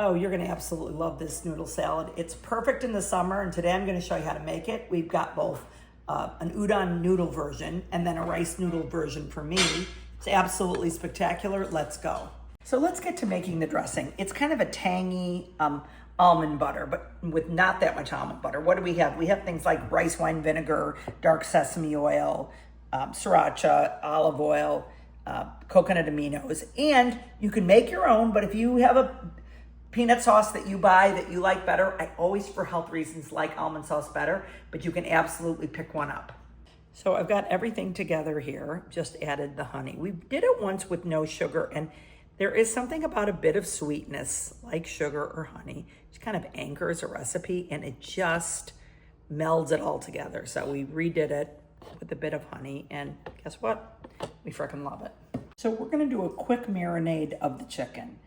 Oh, you're gonna absolutely love this noodle salad. It's perfect in the summer, and today I'm gonna show you how to make it. We've got both an udon noodle version and then a rice noodle version for me. It's absolutely spectacular. Let's go. So let's get to making the dressing. It's kind of a tangy almond butter, but with not that much almond butter. What do we have? We have things like rice wine vinegar, dark sesame oil, sriracha, olive oil, coconut aminos, and you can make your own, but if you have a peanut sauce that you buy that you like better, I always, for health reasons, like almond sauce better, but you can absolutely pick one up. So I've got everything together here, just added the honey. We did it once with no sugar, and there is something about a bit of sweetness, like sugar or honey, which kind of anchors a recipe, and it just melds it all together. So we redid it with a bit of honey, and guess what? We freaking love it. So we're gonna do a quick marinade of the chicken.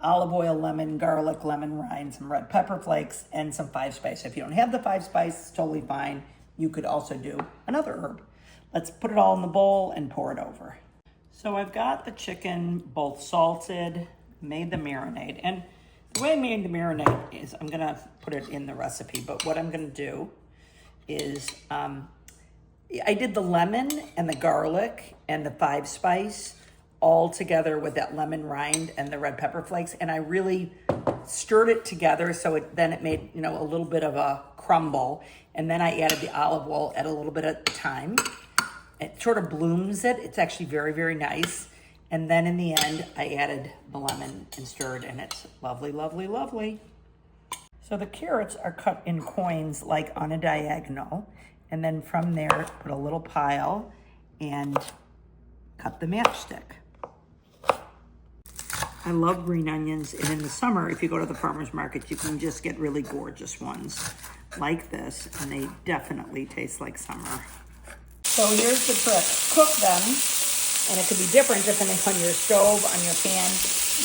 Olive oil, lemon, garlic, lemon rind, some red pepper flakes, and some 5-spice. If you don't have the 5-spice, it's totally fine. You could also do another herb. Let's put it all in the bowl and pour it over. So I've got the chicken both salted, made the marinade, and the way I made the marinade is I'm gonna put it in the recipe, but what I'm gonna do is I did the lemon and the garlic and the 5-spice all together with that lemon rind and the red pepper flakes, and I really stirred it together so then it made, you know, a little bit of a crumble, and then I added the olive oil at a little bit at a time. It sort of blooms it. It's actually very, very nice. And then in the end, I added the lemon and stirred, and it's lovely, lovely, lovely. So the carrots are cut in coins like on a diagonal, and then from there, put a little pile and cut the matchstick. I love green onions, and in the summer, if you go to the farmer's market, you can just get really gorgeous ones like this, and they definitely taste like summer. So here's the trick. Cook them, and it could be different depending on your stove, on your pan.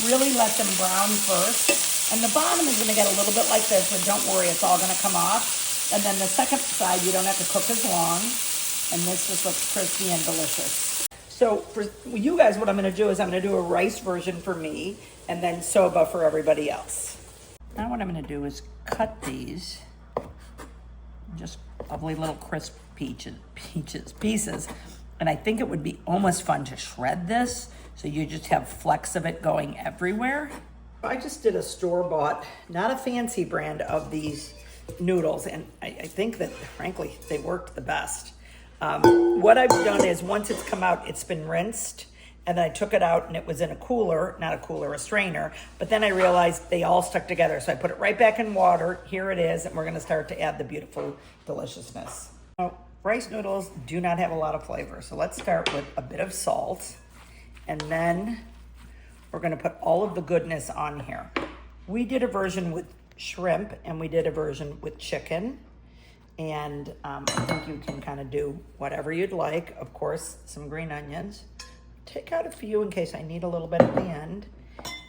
Really let them brown first, and the bottom is gonna get a little bit like this, but don't worry, it's all gonna come off. And then the second side, you don't have to cook as long, and this just looks crispy and delicious. So for you guys, what I'm gonna do is I'm gonna do a rice version for me and then soba for everybody else. Now what I'm gonna do is cut these, just lovely little crisp pieces. And I think it would be almost fun to shred this, so you just have flecks of it going everywhere. I just did a store-bought, not a fancy brand of these noodles, and I think that, frankly, they worked the best. What I've done is once it's come out, it's been rinsed, and then I took it out and it was in a cooler, not a cooler, a strainer, but then I realized they all stuck together. So I put it right back in water. Here it is, and we're gonna start to add the beautiful deliciousness. Now, rice noodles do not have a lot of flavor. So let's start with a bit of salt, and then we're gonna put all of the goodness on here. We did a version with shrimp and we did a version with chicken. And I think you can kind of do whatever you'd like. Of course, some green onions. Take out a few in case I need a little bit at the end.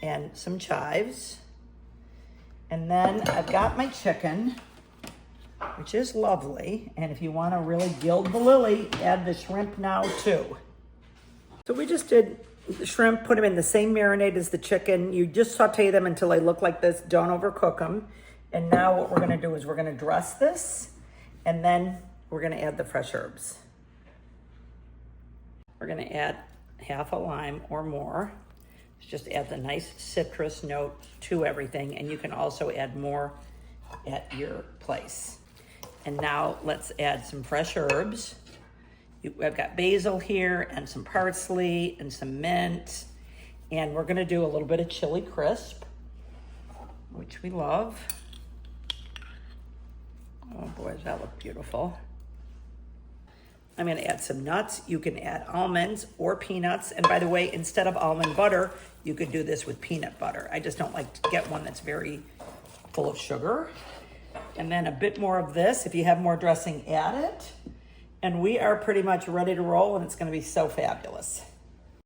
And some chives. And then I've got my chicken, which is lovely. And if you want to really gild the lily, add the shrimp now too. So we just did the shrimp, put them in the same marinade as the chicken. You just saute them until they look like this. Don't overcook them. And now what we're going to do is we're going to dress this. And then we're gonna add the fresh herbs. We're gonna add half a lime or more. Just add the nice citrus note to everything, and you can also add more at your place. And now let's add some fresh herbs. I've got basil here and some parsley and some mint. And we're gonna do a little bit of chili crisp, which we love. Oh boy, does that look beautiful. I'm gonna add some nuts. You can add almonds or peanuts. And by the way, instead of almond butter, you could do this with peanut butter. I just don't like to get one that's very full of sugar. And then a bit more of this. If you have more dressing, add it. And we are pretty much ready to roll, and it's gonna be so fabulous.